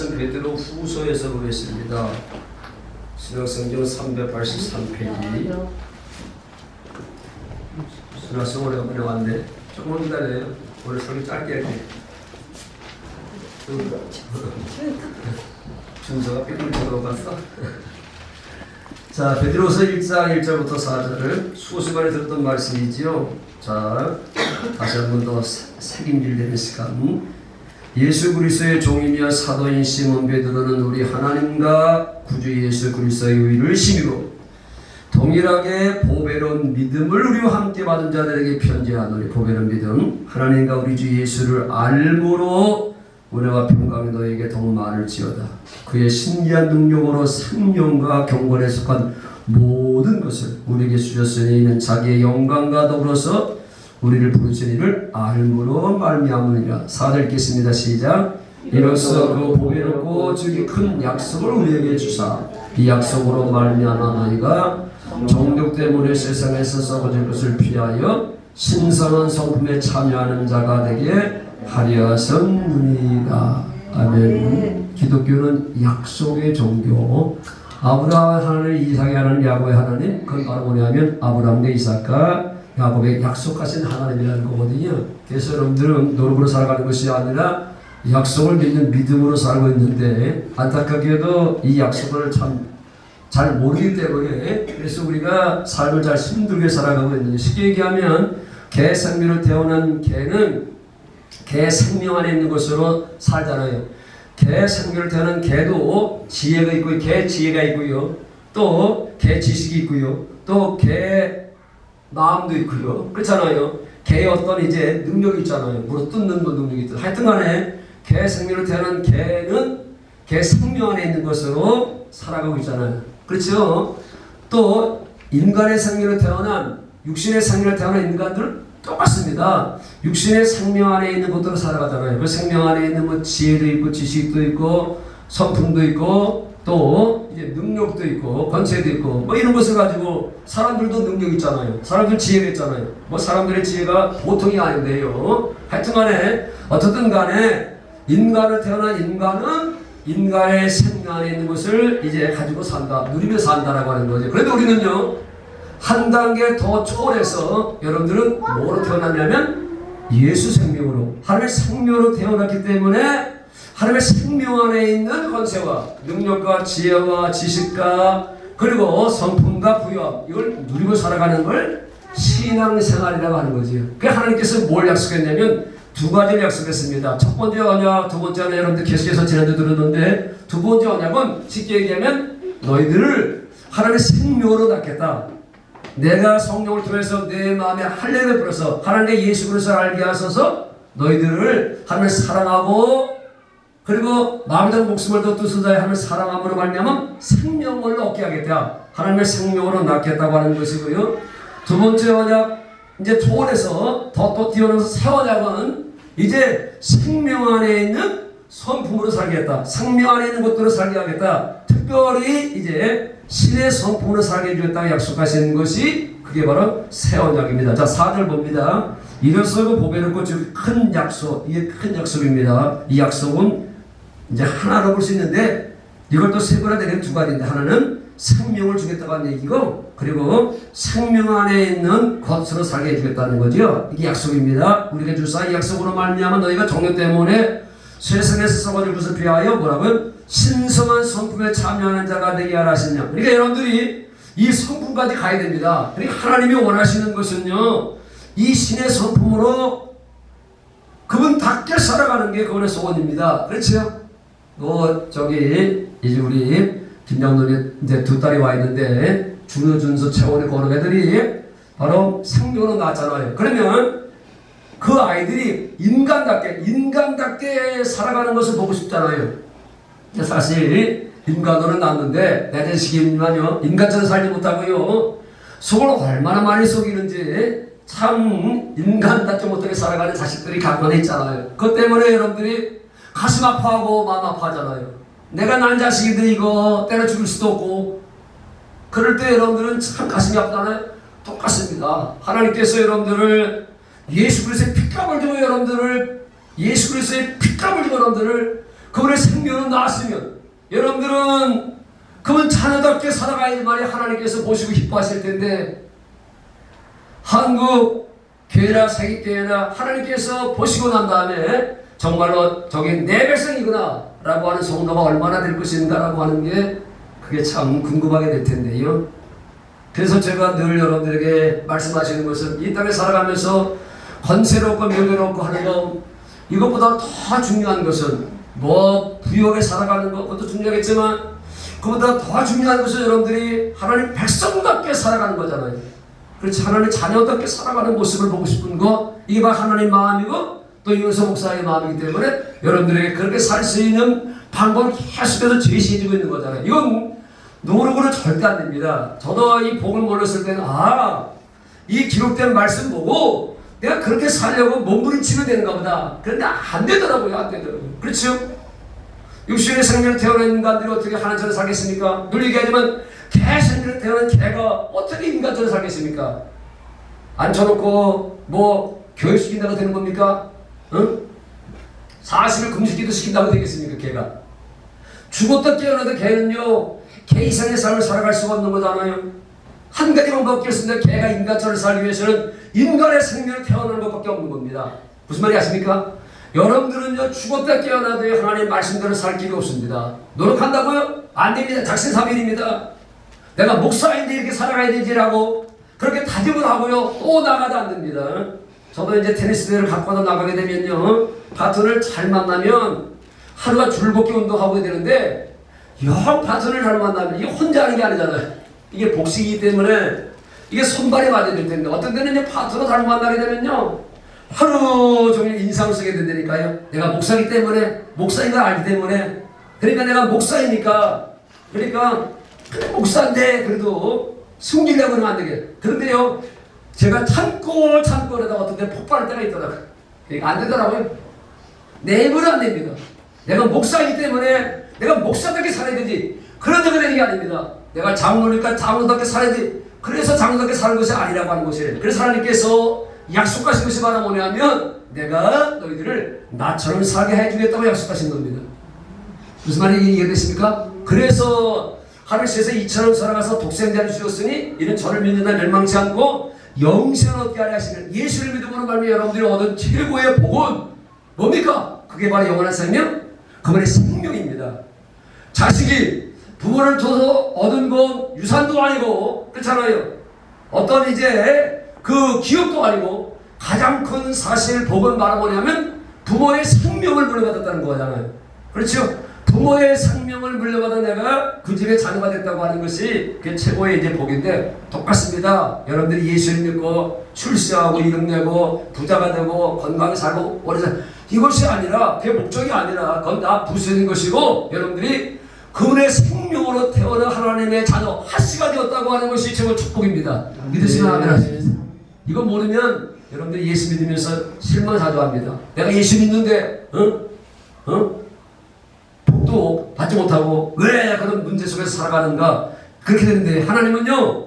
말씀 베드로 후서에서 보겠습니다. 신약성경 383페이지. 신학성 오래가 끝나갔는데 조금만 기다려요. 오늘 설교 짧게 할게요. 준서가 삐뚤쳐도 갔어. 자, 베드로서 1장 1절부터 4절을 수시간에 들었던 말씀이지요. 자, 다시 한 번 더 새김질되는 시간. 예수 그리스도의 종이며 사도인 시몬 베드로는 우리 하나님과 구주 예수 그리스도의 의를 심히고 동일하게 보배로운 믿음을 우리와 함께 받은 자들에게 편지하노니, 보배로운 믿음, 하나님과 우리 주 예수를 알므로 은혜와 평강이 너에게 더 많을지어다. 그의 신기한 능력으로 생명과 경건에 속한 모든 것을 우리에게 주셨으니 이는 자기의 영광과 더불어서 우리를 부르신 이를 알므로 말미암으니라. 4절 읽겠습니다. 시작. 이로써 그 보배롭고 주기 큰 약속을 우리에게 주사 이 약속으로 말미암아 너희가 정욕 때문에 세상에서 썩어질 것을 피하여 신선한 성품에 참여하는 자가 되게 하려 하셨느니라. 아멘. 기독교는 약속의 종교. 아브라함 하나님, 이삭의 하나님, 야곱의 하나님, 그건 바로 뭐냐면 아브라함과 이삭과 야곱의 약속하신 하나님이라는 거거든요. 그래서 여러분들은 노력으로 살아가는 것이 아니라 약속을 믿는 믿음으로 살고 있는데, 안타깝게도 이 약속을 참 잘 모르기 때문에 그래서 우리가 삶을 잘 힘들게 살아가고 있는데, 쉽게 얘기하면 개 생명으로 태어난 개는 개 생명 안에 있는 것으로 살잖아요. 개 생명을 태어난 개도 지혜가 있고, 개 지혜가 있고요. 또 개 지식이 있고요. 또 개 마음도 있고요. 그렇잖아요. 개의 어떤 이제 능력이 있잖아요. 물어 뜯는 거 능력이 있잖아요. 하여튼 간에 개 생명을 태어난 개는 개 생명 안에 있는 것으로 살아가고 있잖아요. 그렇죠? 또 인간의 생명으로 태어난, 육신의 생명으로 태어난 인간들은 똑같습니다. 육신의 생명 안에 있는 것들로 살아가잖아요. 그 생명 안에 있는 뭐 지혜도 있고 지식도 있고 성품도 있고 또 이제 능력도 있고 권세도 있고 뭐 이런 것을 가지고, 사람들도 능력 있잖아요. 사람들 지혜가 있잖아요. 뭐 사람들의 지혜가 보통이 아닌데요. 하여튼 간에 어떻든 간에 인간을 태어난 인간은 인간의 생명 안에 있는 것을 이제 가지고 산다, 누리며 산다라고 하는 거죠. 그런데 우리는요, 한 단계 더 초월해서 여러분들은 뭐로 태어났냐면 예수 생명으로, 하나님의 생명으로 태어났기 때문에 하나님의 생명 안에 있는 권세와 능력과 지혜와 지식과 그리고 성품과 부여, 이걸 누리고 살아가는 걸 신앙생활이라고 하는 거죠. 그래서 하나님께서 뭘 약속했냐면 두 가지를 약속했습니다. 첫 번째 언약, 두 번째는 여러분들 계속해서 지난주 들었는데, 두 번째 언약은 쉽게 얘기하면 너희들을 하나님의 생명으로 낳겠다. 내가 성령을 통해서 내 마음에 할례를 풀어서 하나님의 예수 그리스도를 알게 하소서 너희들을 하나님을 사랑하고, 그리고 마음과 목숨을 더 뜻을 다해 하나님을 사랑함으로 말미암아 생명을 얻게 하겠다. 하나님의 생명으로 낳겠다고 하는 것이고요. 두 번째 언약, 이제 초월해서 더 뛰어넘어서 새 언약은 이제 생명 안에 있는 성품으로 살겠다. 생명 안에 있는 것들로 살게 하겠다. 특별히 이제 신의 성품으로 살게 해주겠다고 약속하신 것이 그게 바로 새 언약입니다. 자, 4절 봅니다. 이로써 그 보배롭고 큰 약속, 이게 큰 약속입니다. 이 약속은 이제 하나로 볼 수 있는데 이걸 또 세분화되는 두 가지인데, 하나는 생명을 주겠다고 하는 얘기고, 그리고 생명 안에 있는 것으로 살게 해주겠다는 거죠. 이게 약속입니다. 우리가 주사 이 약속으로 말미암아 너희가 정욕 때문에 세상에서 썩어질 것을 피하여 뭐라고요? 신성한 성품에 참여하는 자가 되게 하라 하시냐. 그러니까 여러분들이 이 성품까지 가야 됩니다. 그러니까 하나님이 원하시는 것은요, 이 신의 성품으로 그분답게 살아가는 게 그분의 소원입니다. 그렇죠? 저기 이제 우리 김장돈이 이제 두 딸이 와 있는데, 준호, 준서, 채원이 그런 애들이 바로 생명으로 낳았잖아요. 그러면 그 아이들이 인간답게 살아가는 것을 보고 싶잖아요. 사실 인간으로 낳았는데 내 자식이만요, 인간처럼 살지 못하고요, 속을 얼마나 많이 속이는지 참 인간답지 못하게 살아가는 자식들이 간만에 있잖아요. 그것 때문에 여러분들이 가슴 아파하고 마음 아파하잖아요. 내가 난 자식이들 이거 때려 죽일 수도 없고, 그럴 때 여러분들은 참 가슴이 아프잖아요. 똑같습니다. 하나님께서 여러분들을 예수 그리스도의 피값을 주고 여러분들을 예수 그리스도의 피값을 주고 여러분들을 그분의 생명은 나았으면 여러분들은 그분 자녀답게 살아가야 할 말이 하나님께서 보시고 기뻐하실 텐데, 한국 교회나 세계교회나 하나님께서 보시고 난 다음에 정말로 저게 내 백성이구나 라고 하는 성도가 얼마나 될 것인가 라고 하는 게 그게 참 궁금하게 될 텐데요. 그래서 제가 늘 여러분들에게 말씀하시는 것은 이 땅에 살아가면서 권세롭고 명예롭고 하는 것, 이것보다 더 중요한 것은 뭐 부유하게 살아가는 것도 중요하겠지만 그보다 더 중요한 것은 여러분들이 하나님 백성답게 살아가는 거잖아요. 그렇지, 하나님 자녀답게 살아가는 모습을 보고 싶은 거, 이게 바로 하나님 마음이고 또 이윤서 목사의 마음이기 때문에 여러분들에게 그렇게 살 수 있는 방법을 계속해서 제시해주고 있는 거잖아요. 이건 노력으로 절대 안 됩니다. 저도 이 복을 몰랐을 때는 이 기록된 말씀 보고 내가 그렇게 살려고 몸부림치면 되는가 보다. 그런데 안 되더라고요. 안 되더라고요. 그렇죠? 육신의 생명을 태어난 인간들이 어떻게 하나님처럼 살겠습니까? 늘 얘기하지만 개 생명을 태어난 개가 어떻게 인간처럼 살겠습니까? 앉혀놓고 뭐 교육시킨다고 되는 겁니까? 응? 40일 금식기도 시킨다고 되겠습니까? 개가 죽었다 깨어나도 개는요, 개 이상의 삶을 살아갈 수가 없는 거잖아요. 한 가지만 바뀌었습니다. 개가 인간처럼 살기 위해서는 인간의 생명을 태어나는 것밖에 없는 겁니다. 무슨 말이 아십니까? 여러분들은요, 죽었다 깨어나도 하나님의 말씀대로 살 길이 없습니다. 노력한다고요? 안 됩니다. 작심삼일입니다. 내가 목사인데 이렇게 살아가야 되지라고 그렇게 다짐을 하고요, 또 나가도 안 됩니다. 저도 이제 테니스 대회를 갖고 나가게 되면요, 파트너를 잘 만나면 하루가 줄넘기 운동하고 되는데, 파트너를 잘 만나면 이게 혼자 하는 게 아니잖아요. 이게 복식이기 때문에 이게 손발이 맞아야 될 텐데, 어떤 때는 파트너 잘 만나게 되면요, 하루 종일 인상을 쓰게 된다니까요. 내가 목사이기 때문에, 목사인 걸 알기 때문에, 그러니까 내가 목사이니까, 그러니까 목사인데 그래도 숨기려고 하면 안 되게. 그런데요, 제가 참고 그러다가 어떤 때 폭발할 때가 있더라고요. 그러니까 안 되더라고요. 내 입으로 안 됩니다. 내가 목사이기 때문에 내가 목사답게 살아야 되지, 그런 데가 되는 게 아닙니다. 내가 장로니까 장로답게 살아야 돼. 그래서 장로답게 사는 것이 아니라고 하는 것이에요. 그래서 하나님께서 약속하신 것이 바로 뭐냐면, 내가 너희들을 나처럼 살게 해주겠다고 약속하신 겁니다. 무슨 말이 이해되십니까? 그래서 하늘에서 이처럼 살아가서 독생자를 주셨으니 이는 저를 믿는 자 멸망치 않고 영생을 얻게 하려 하시는, 예수를 믿음으로 말미암아 여러분들이 얻은 최고의 복은 뭡니까? 그게 바로 영원한 생명, 그분의 생명입니다. 자식이 부모를 통해서 얻은 건 유산도 아니고, 그렇잖아요. 어떤 이제 그 기업도 아니고, 가장 큰 사실 복은 바로 뭐냐면 부모의 생명을 물려받았다는 거잖아요. 그렇죠? 부모의 생명을 물려받은 내가 그 집의 자녀가 됐다고 하는 것이 그게 최고의 이제 복인데, 똑같습니다. 여러분들이 예수를 믿고 출세하고 이름 내고 부자가 되고 건강히 살고 오래 살, 이것이 아니라, 그게 목적이 아니라 그건 다 부수인 것이고, 여러분들이 그분의 생명으로 태어난 하나님의 자녀 하씨가 되었다고 하는 것이 최고 축복입니다. 믿으시면 아멘 하십니다. 이거 모르면 여러분들이 예수 믿으면서 실망 자주 합니다. 내가 예수 믿는데 복도 받지 못하고 왜 그런 문제 속에서 살아가는가, 그렇게 되는데, 하나님은요,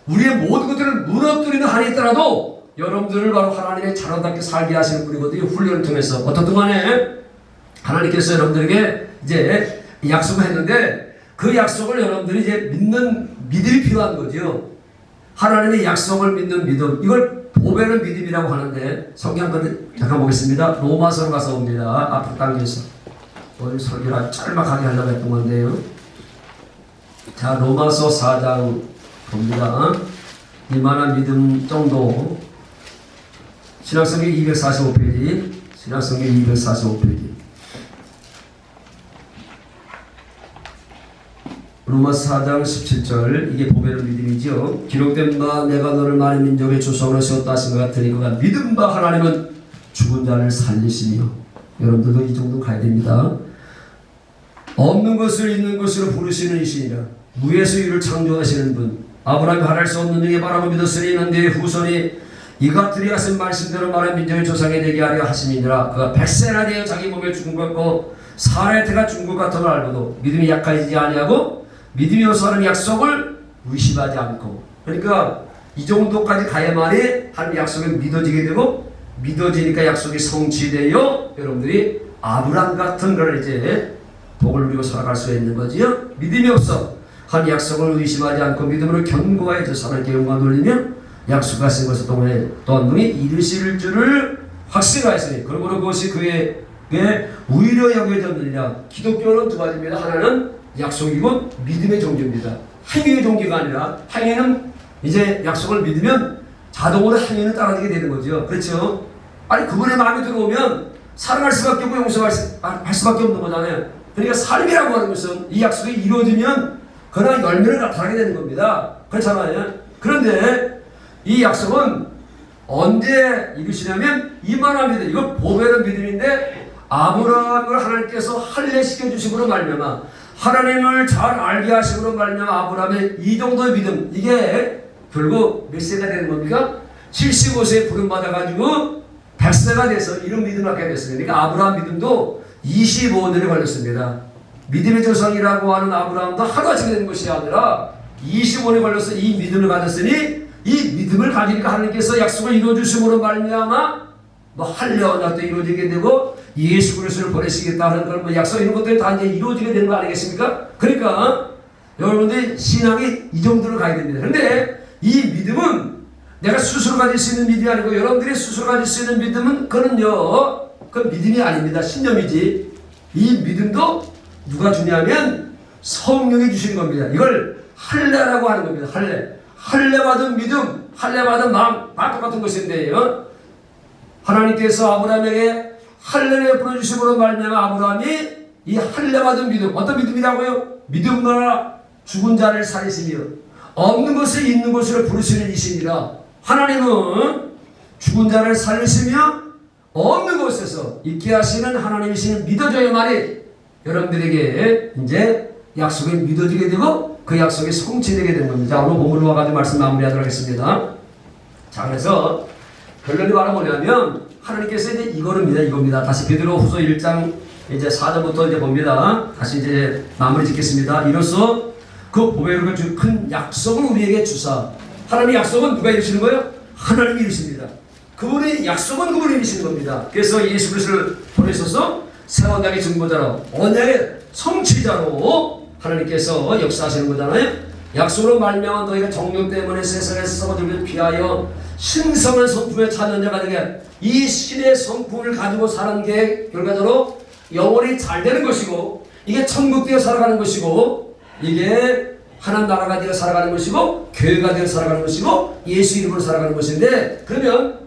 우리의 모든 것들을 무너뜨리는 한이 있더라도 여러분들을 바로 하나님의 자녀답게 살게 하시는 분이거든요. 훈련을 통해서 어떻든 간에 하나님께서 여러분들에게 이제 약속을 했는데, 그 약속을 여러분들이 이제 믿는 믿음이 필요한 거죠. 하나님의 약속을 믿는 믿음, 이걸 보배는 믿음이라고 하는데, 성경 한번 잠깐 보겠습니다. 로마서로 가서 봅니다. 앞으로 당겨서 오늘 설교를 아주 짤막하게 하려고 했던 건데요. 자, 로마서 4장 봅니다. 이만한 믿음 정도. 신약성경 245페이지. 신약성경 245페이지. 로마서 4장 17절, 이게 보배는 믿음이죠. 기록된 바 내가 너를 많은 민족의 조상으로 세웠다 하신 것 같으니 그가 믿은 바 하나님은 죽은 자를 살리시며, 여러분들도 이 정도 가야 됩니다. 없는 것을 있는 것으로 부르시는 이시니라. 무에서 유를 창조하시는 분, 아브라함이 바랄 수 없는 중에 바라고 믿었으니 이는 네 후손이 이같으리 하신 말씀대로 많은 민족의 조상이 되게 하려 하심이니라. 그가 100세나 되어 자기 몸에 죽은 것 같고 살의 태가 죽은 것 같은 걸 알고도 믿음이 약해지지 아니하고 믿음이 요소하는 약속을 의심하지 않고, 그러니까 이 정도까지 가야만이 하나님의 약속이 믿어지게 되고, 믿어지니까 약속이 성취되어 여러분들이 아브라함 같은 걸 이제 복을 누리고 살아갈 수 있는 거지요. 믿음이 없어 한 약속을 의심하지 않고 믿음으로 견고하여 하나님께 영광 돌리며 약속하신 것을 또한 능히 이루실 줄을 확신하였으니 그러므로 그것이 그에게 우위로 여겨졌느니라. 기독교는 두 가지입니다. 하나는 약속이고 믿음의 종교입니다. 행위의 종교가 아니라 행위는 이제 약속을 믿으면 자동으로 행위는 따라지게 되는 거죠. 그렇죠? 아니 그분의 마음이 들어오면 사랑할 수밖에 없고 용서할 수밖에 없는 거잖아요. 그러니까 삶이라고 하는 것은 이 약속이 이루어지면 그러나 열매를 나타나게 되는 겁니다. 그렇잖아요. 그런데 이 약속은 언제 이루시냐면 이만한 믿음, 이거 보배는 믿음인데 아브라함을 하나님께서 할례시켜 주심으로 말미암아 하나님을 잘 알게 하심으로 말미암아 아브라함의 이 정도의 믿음, 이게 결국 몇 세가 되는 겁니까? 75세에 부름받아가지고 100세가 돼서 이런 믿음을 갖게 됐습니다. 그러니까 아브라함 믿음도 25년이 걸렸습니다. 믿음의 조상이라고 하는 아브라함도 하루아침에 된 것이 아니라 25년이 걸려서 이 믿음을 가졌으니 이 믿음을 가지니까 하나님께서 약속을 이루어주심으로 말미암아 할례 언약도 이루어지게 되고 예수 그리스도를 보내시겠다 하는 걸 약속 이런 것들이 다 이제 이루어지게 되는 거 아니겠습니까? 그러니까 여러분들 신앙이 이 정도로 가야 됩니다. 그런데 이 믿음은 내가 스스로 가질 수 있는 믿음이 아니고 여러분들이 스스로 가질 수 있는 믿음은 그는요 그 믿음이 아닙니다. 신념이지. 이 믿음도 누가 주냐면 성령이 주시는 겁니다. 이걸 할례라고 하는 겁니다. 할례 받은 믿음, 할례 받은 마음 다 똑같은 것인데요. 하나님께서 아브라함에게 할례를 베풀어 주심으로 말미암아 아브라함이 이 할례 받은 믿음, 어떤 믿음이라고요? 믿음과 죽은 자를 살리시며 없는 것을 있는 것으로 부르시는 이시니라. 하나님은 죽은 자를 살리시며 없는 곳에서 있게 하시는 하나님이시는 믿어져야만이 여러분들에게 이제 약속이 믿어지게 되고 그 약속이 성취되게 되는 겁니다. 자, 오늘 본문으로 와가지고 말씀 마무리하도록 하겠습니다. 자, 그래서 결론이 바로 뭐냐면 하나님께서 이제 이겁니다. 다시 베드로후서 1장 이제 4절부터 이제 봅니다. 다시 이제 마무리 짓겠습니다. 이로써 그 보배를 준 큰 약속을 우리에게 주사. 하나님의 약속은 누가 이루시는 거예요? 하나님이 이루십니다. 그분의 약속은 그분이 이루시는 겁니다. 그래서 예수 그리스도를 보내셔서 새 언약의 증거자로 언약의 성취자로 하나님께서 역사하시는 거잖아요. 약속으로 말미암아 너희가 정욕 때문에 세상에서 썩어들기 피하여 신성한 성품에 찾는 자가 되게 이 신의 성품을 가지고 사는 게 결과적으로 영원히 잘 되는 것이고 이게 천국 되어 살아가는 것이고 이게 하나님 나라가 되어 살아가는 것이고 교회가 되어 살아가는 것이고 예수 이름으로 살아가는 것인데 그러면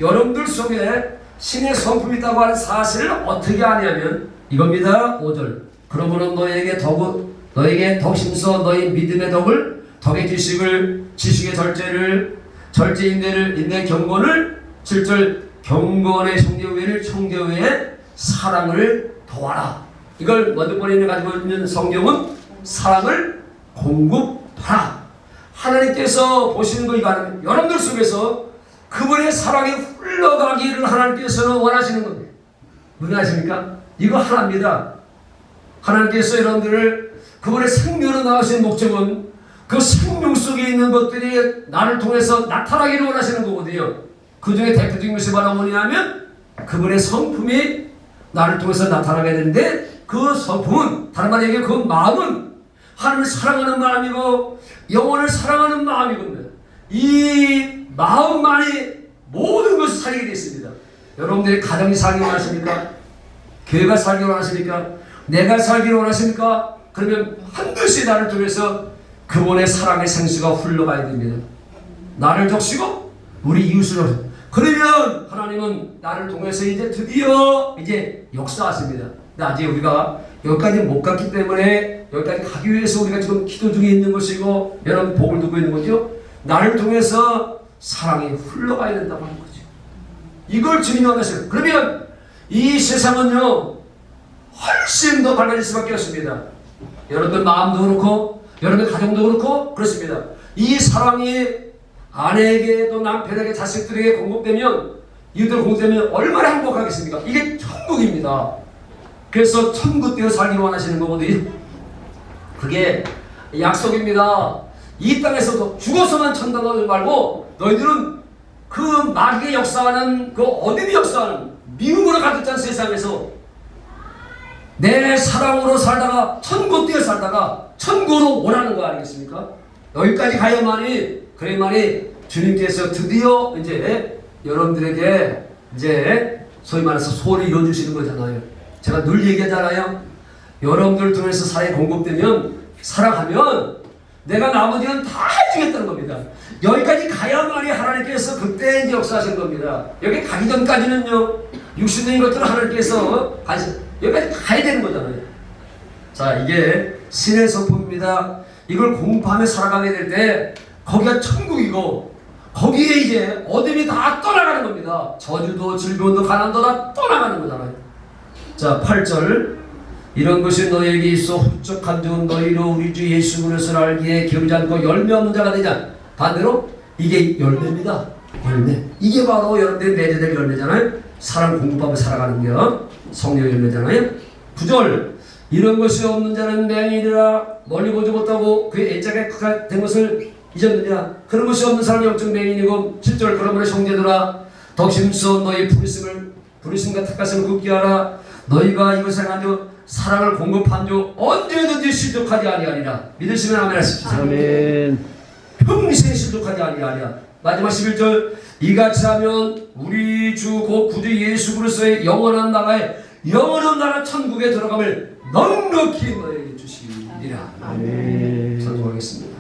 여러분들 속에 신의 성품이 있다고 하는 사실을 어떻게 아냐면 이겁니다. 5절 그러므로 너에게 더욱 힘써 너희 믿음의 덕의 지식의 절제 인내 경건을 7절 경건의 청교회의 사랑을 더하라. 이걸 먼저 번역해 가지고 있는 성경은 사랑을 공급하라. 하나님께서 보시는 거 이거 아니면 여러분들 속에서 그분의 사랑이 흘러가기를 하나님께서는 원하시는 겁니다. 무슨 아십니까? 이거 하나입니다. 하나님께서 여러분들을 그분의 생명으로 나오신 목적은 그 생명 속에 있는 것들이 나를 통해서 나타나기를 원하시는 거거든요. 그 중에 대표적인 것이 바로 뭐냐면 그분의 성품이 나를 통해서 나타나게 되는데 그 성품은 다른 말로 얘기해 그 마음은 하나님을 사랑하는 마음이고 영혼을 사랑하는 마음이거든요. 이 마음만이 모든 것을 살리게 되어 있습니다. 여러분들의 가정이 살기를 원하십니까? 교회가 살기를 원하십니까? 내가 살기를 원하십니까? 그러면 반드시 나를 통해서 그분의 사랑의 생수가 흘러가야 됩니다. 나를 적시고 우리 이웃을 그러면 하나님은 나를 통해서 이제 드디어 역사하십니다. 근데 아직 우리가 여기까지 못 갔기 때문에 여기까지 가기 위해서 우리가 지금 기도 중에 있는 것이고 여러분 복을 두고 있는 거죠. 나를 통해서 사랑이 흘러가야 된다고 하는 거죠. 이걸 주님이 원하셔요. 그러면 이 세상은요 훨씬 더 밝아질 수밖에 없습니다. 여러분들 마음도 그렇고 여러분들 가정도 그렇고 그렇습니다. 이 사랑이 아내에게 또 남편에게 자식들에게 공급되면 이들 공급되면 얼마나 행복하겠습니까? 이게 천국입니다. 그래서 천국 되어 살기를 원하시는 거거든요. 그게 약속입니다. 이 땅에서도 죽어서만 천당 가지 말고 너희들은 그 마귀의 역사하는 그 어둠이 역사하는 미움으로 가득 찬 세상에서 내 사랑으로 살다가 천국 뛰어 살다가 천국으로 오라는 거 아니겠습니까? 여기까지 가야만이 그래야만이 주님께서 드디어 이제 여러분들에게 이제 소위 말해서 소원을 이뤄주시는 거잖아요. 제가 늘 얘기하잖아요. 여러분들 통해서 사랑이 공급되면 사랑하면 내가 나머지는 다 해주겠다는 겁니다. 여기까지 가야만이 하나님께서 그때 이제 역사하시는 겁니다. 여기 가기 전까지는요, 육신적인 것들을 하나님께서 여기까지 가야 되는 거잖아요. 자, 이게 신의 성품입니다. 이걸 공부하며 살아가게 될 때 거기가 천국이고 거기에 이제 어둠이 다 떠나가는 겁니다. 저주도 질병도 가난도 다 떠나가는 거잖아요. 자, 8절 이런 것이 너에게 있어 훌쩍한 중 너희로 우리 주 예수 그리스도를 알기에 게으르지 않고 열매 없는 자가 되자. 반대로 이게 열매입니다. 열매. 이게 바로 여러분들이 맺어야 될 열매잖아요. 사랑 공급하며 살아가는 게 성령 열매잖아요. 9절 이런 것이 없는 자는 맹인이라 멀리 보지 못하고 그의 애착에 된 것을 잊었느냐. 그런 것이 없는 사람이 영적 맹인이고 7절 그러므로 형제들아 덕심써 너희 부르심과 택하심을 굳게 하라. 너희가 이것을 행하며 사랑을 공급한 주 언제든지 실족하지 아니하리라. 믿으시면 아멘 하십시오. 아멘. 평생 실족하지 아니하리라. 마지막 11절 이같이 하면 우리 주 곧 구주 예수 그리스도의 영원한 나라 천국에 들어감을 넉넉히 너에게 주시리라. 아멘. 선포하겠습니다.